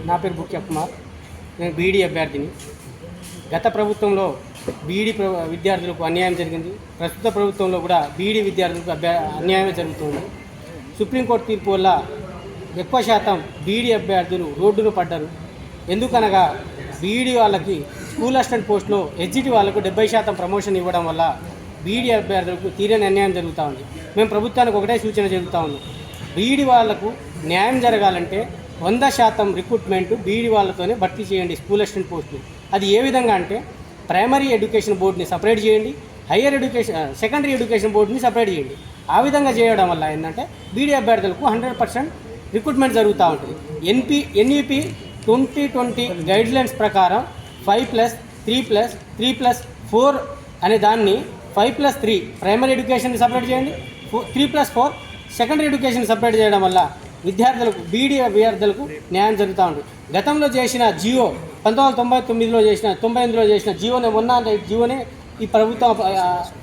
నా పేరు బుక్య కుమార్. నేను బీఈడీ అభ్యర్థిని. గత ప్రభుత్వంలో బీఈడీ విద్యార్థులకు అన్యాయం జరిగింది. ప్రస్తుత ప్రభుత్వంలో కూడా బీఈడీ విద్యార్థులకు అన్యాయం జరుగుతుంది. సుప్రీంకోర్టు తీర్పు వల్ల ఎక్కువ శాతం బీఈడీ అభ్యర్థులు రోడ్డును పడ్డారు. ఎందుకనగా బీఈడీ వాళ్ళకి స్కూల్ అసిస్టెంట్ పోస్టులో ఎస్జిటి వాళ్ళకు 70% ప్రమోషన్ ఇవ్వడం వల్ల బీఈడీ అభ్యర్థులకు తీరని అన్యాయం జరుగుతూ ఉంది. మేము ప్రభుత్వానికి ఒకటే సూచన జరుగుతూ ఉన్నాం. బీఈడీ వాళ్లకు న్యాయం జరగాలంటే 100% రిక్రూట్మెంట్ బీఈడీ వాళ్ళతోనే భర్తీ చేయండి స్కూల్ అసిస్టెంట్ పోస్టులు. అది ఏ విధంగా అంటే ప్రైమరీ ఎడ్యుకేషన్ బోర్డుని సపరేట్ చేయండి, హయ్యర్ ఎడ్యుకేషన్ సెకండరీ ఎడ్యుకేషన్ బోర్డుని సపరేట్ చేయండి. ఆ విధంగా చేయడం వల్ల ఏంటంటే బీఈడీ అభ్యర్థులకు 100% రిక్రూట్మెంట్ జరుగుతూ ఉంటుంది. ఎన్ఈపి 2020 గైడ్లైన్స్ ప్రకారం 5+3+3+4 అనే దాన్ని 5+3 ప్రైమరీ ఎడ్యుకేషన్ సపరేట్ చేయండి, 3+4 సెకండరీ ఎడ్యుకేషన్ సపరేట్ చేయడం వల్ల విద్యార్థులకు బీఈడీ విద్యార్థులకు న్యాయం జరుగుతూ ఉంటుంది. గతంలో చేసిన జియో 1999లో చేసిన 98లో చేసిన జియోనే జియోనే ఈ ప్రభుత్వం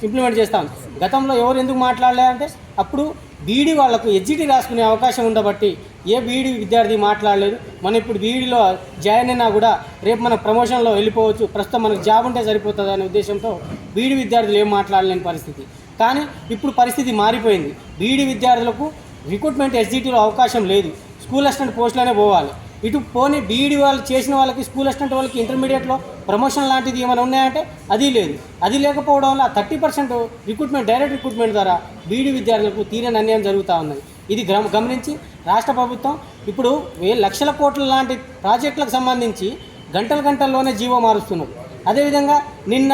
ఇంప్లిమెంట్ చేస్తాం. గతంలో ఎవరు ఎందుకు మాట్లాడలేదంటే అప్పుడు బీఈడీ వాళ్లకు ఎస్జిటి రాసుకునే అవకాశం ఉండబట్టి ఏ బీఈడీ విద్యార్థి మాట్లాడలేదు. మనం ఇప్పుడు బీఈడీలో జాయిన్ అయినా కూడా రేపు మన ప్రమోషన్లో వెళ్ళిపోవచ్చు, ప్రస్తుతం మనకు జాబ్ ఉంటే సరిపోతుంది అనే ఉద్దేశంతో బీఈడీ విద్యార్థులు ఏం మాట్లాడలేని పరిస్థితి. కానీ ఇప్పుడు పరిస్థితి మారిపోయింది. బీఈడీ విద్యార్థులకు రిక్రూట్మెంట్ ఎస్జిటిలో అవకాశం లేదు, స్కూల్ అసిస్టెంట్ పోస్టులోనే పోవాలి. ఇటు పోనీ బీఈడీ వాళ్ళు చేసిన వాళ్ళకి స్కూల్ అసిస్టెంట్ వాళ్ళకి ఇంటర్మీడియట్లో ప్రమోషన్ లాంటిది ఏమైనా ఉన్నాయంటే అది లేదు. అది లేకపోవడం వల్ల 30% రిక్రూట్మెంట్ డైరెక్ట్ రిక్రూట్మెంట్ ద్వారా బీఈడీ విద్యార్థులకు తీరని అన్యాయం జరుగుతూ ఉన్నది. ఇది గమనించి రాష్ట్ర ప్రభుత్వం ఇప్పుడు లక్షల కోట్ల లాంటి ప్రాజెక్టులకు సంబంధించి గంటల్లోనే జీవో మారుస్తున్నారు. అదేవిధంగా నిన్న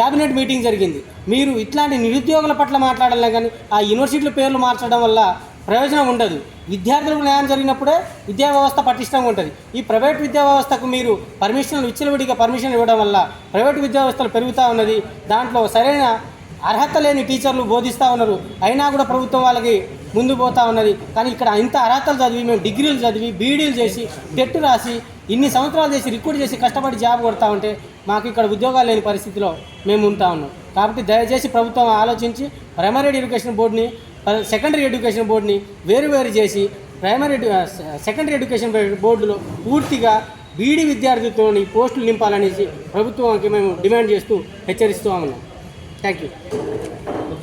క్యాబినెట్ మీటింగ్ జరిగింది. మీరు ఇట్లాంటి నిరుద్యోగుల పట్ల మాట్లాడాలే కానీ ఆ యూనివర్సిటీల పేర్లు మార్చడం వల్ల ప్రయోజనం ఉండదు. విద్యార్థులకు న్యాయం జరిగినప్పుడే విద్యా వ్యవస్థ పటిష్టంగా ఉంటుంది. ఈ ప్రైవేట్ విద్యా వ్యవస్థకు మీరు విచ్చలవిడిగా పర్మిషన్ ఇవ్వడం వల్ల ప్రైవేట్ విద్యా వ్యవస్థలు పెరుగుతూ ఉన్నది. దాంట్లో సరైన అర్హత లేని టీచర్లు బోధిస్తూ ఉన్నారు. అయినా కూడా ప్రభుత్వం వాళ్ళకి ముందు పోతూ ఉన్నది. కానీ ఇక్కడ ఇంత అర్హతలు చదివి మేము డిగ్రీలు చదివి బీఈడీలు చేసి టెట్ రాసి ఇన్ని సంవత్సరాలు చేసి రిక్రూట్ చేసి కష్టపడి జాబ్ కొడతా ఉంటే మాకు ఇక్కడ ఉద్యోగాలు లేని పరిస్థితిలో మేము ఉంటా ఉన్నాం. కాబట్టి దయచేసి ప్రభుత్వం ఆలోచించి ప్రైమరీ ఎడ్యుకేషన్ బోర్డుని సెకండరీ ఎడ్యుకేషన్ బోర్డుని వేరు చేసి సెకండరీ ఎడ్యుకేషన్ బోర్డులో పూర్తిగా బీఈడీ విద్యార్థులతో పోస్టులు నింపాలనేసి ప్రభుత్వానికి మేము డిమాండ్ చేస్తూ హెచ్చరిస్తూ ఉన్నాం. Thank you.